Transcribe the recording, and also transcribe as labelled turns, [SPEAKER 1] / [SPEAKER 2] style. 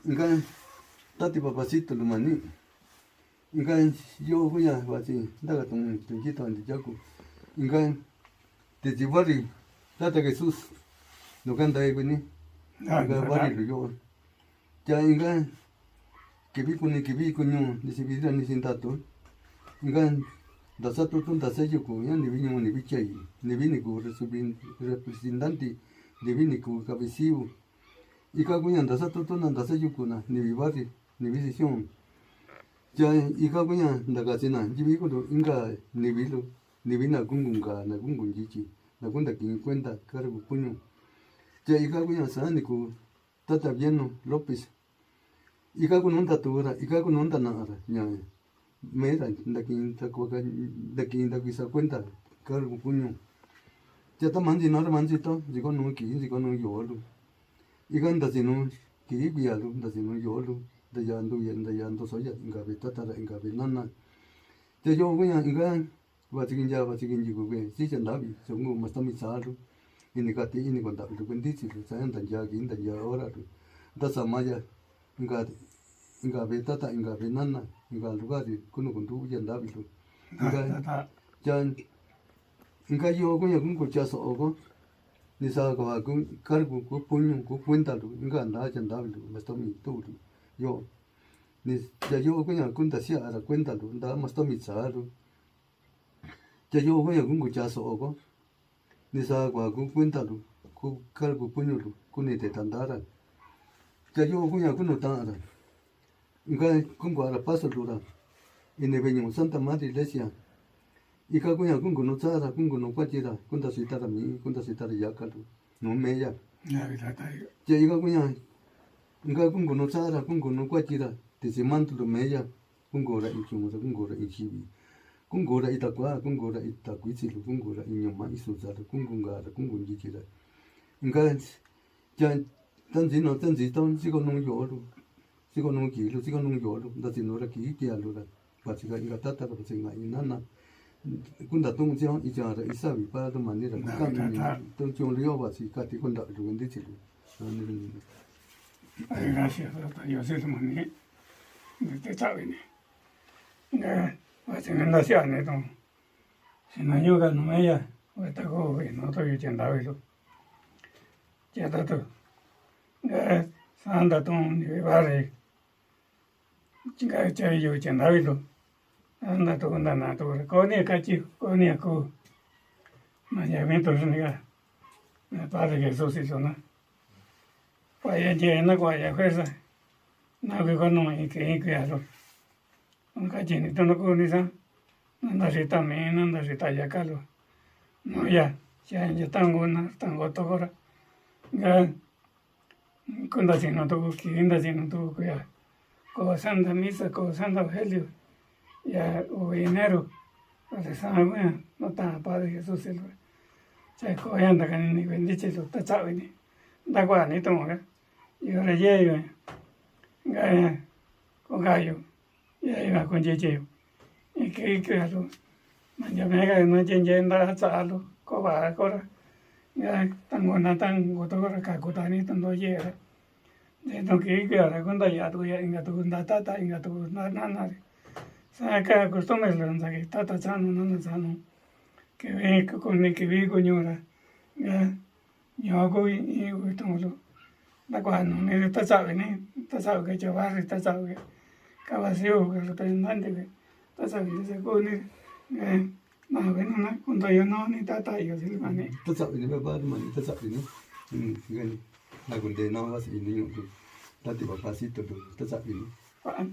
[SPEAKER 1] Inka tati papacito lumani. Inka yo kuya basi daga tung tujito andi jaku. Inka te jivari tata Jesús no canta ahí bini. Inka bari lo yo. Ya inka kibi kunyo ni sibira ni sintato. Inka dasato tun dasayo ya ni vino ni bichai. Ni vini ku representante ni vini ku cabecivo. Ika kuya dasato tun dasayo kuna ni vibari ni visión. Ya ika kuya dagasina jibi kudo inka ni vilo ni vina gungunga na gungunjichi na kunda kin cuenta cargo puño. Ya ika kuya sani ku tata Vieno López. Ika kununta tura, ika kununta nara, ya mera, da quisa cuenta, cargo puño. Ya ta manji nara manji to, jigo no yolu. Ika nda sinu, ki bialu, nda sinu yolu, da yando soya, inga be tatara, inga be nana. Ya yo kuya, inga, bachigin jigo be, si chandabi, según mastami salu, inikati, inikondabi, bendici, sayan tan ya, ginda ya ora, da samaya, inga be tata inga be nana inga lugari kuno kundu yanda bilu inga yo ko ya kungo chaso ogo ni sa ko ku kargu ku punyu ku cuenta lu inga anda yanda bilu mastomi tu yo ni ya yo ko ya kunta sia ara cuenta lu nda mastomi saru ya yo ko ya kungo chaso ogo ni sa ko ku cuenta lu ku kargu punyu lu kuni te tandara ya yo ko ya kuno tara Inka kungo ara paso lura, ine venimos Santa Madre Iglesia. Ika kuya kungo no tsara, kungo no kwachira, kunta sitara mi, kunta sitara yakalu, no meya. Ya ika kuya, inka kungo no tsara, kungo no kwachira, tesi mantulo meya, kungo ra ichumura, kungo ra ichibi. Kungo ra itakwa, kungo ra itakwisilu, kungo ra inyama isuzara, kungo ngara, kungo njikira. Inka, ya tanzito, sigo no yoro. Sigo nung kilo, sigo nung yolo, dati nora ki alura, pasiga inga tata pasiga inana, kunda tung jiang ijara isabi pa do manira, kan tung jiang liyo basi kati kunda lugundi chilu.
[SPEAKER 2] Gracias, yo sé mani, te sabe ni. Nga, basi nganda siya ne tong, sinayo ka numaya, wata ko no to yu chendawe lo. Cheta to, nga sanda tong ni bare. Chinga chay yo chendawe lo. Anda to kunda na to, ko ni kachi, ko ni ako. Mayamiento niga. Me Padre Jesús hizo na. Vaya llena guaya fuerza. Na que cuando me que alo. Un cachinito no con esa. Anda si también, anda si talla calo. No ya tango tokora. Ga kunda si no to kinda si no to ya. Ko santa misa, ko santa evangelio. Ya o enero. Para saber no está Padre Jesús el. Chay ko anda kan ni bendice lo ta sabe ni. Da kwa ni to ga. Yo le llevo. Ga con gallo. Ya iba con yeyo. Y que algo. Ya me ga no yenda salo. Ko ba ko ra. Ya tango na tango to ra ka ko ta ni to no ye. De to que ara con da ya to ya inga to da tata inga to na na. Sa ka costumbres lo nda que tata sano no sano. Que ve con ni que vi coñora. Ya yo ko y to lo. Da cuando me está sabe que yo barrio está sabe que vacío que representante que está sabe que se pone no bueno no cuando yo no ni tata yo sí mane
[SPEAKER 1] Está sabe ni me va man, está sabe ni. Gani. La kunde na wasi ni yo. Tati papacito, está sabe ni.
[SPEAKER 2] para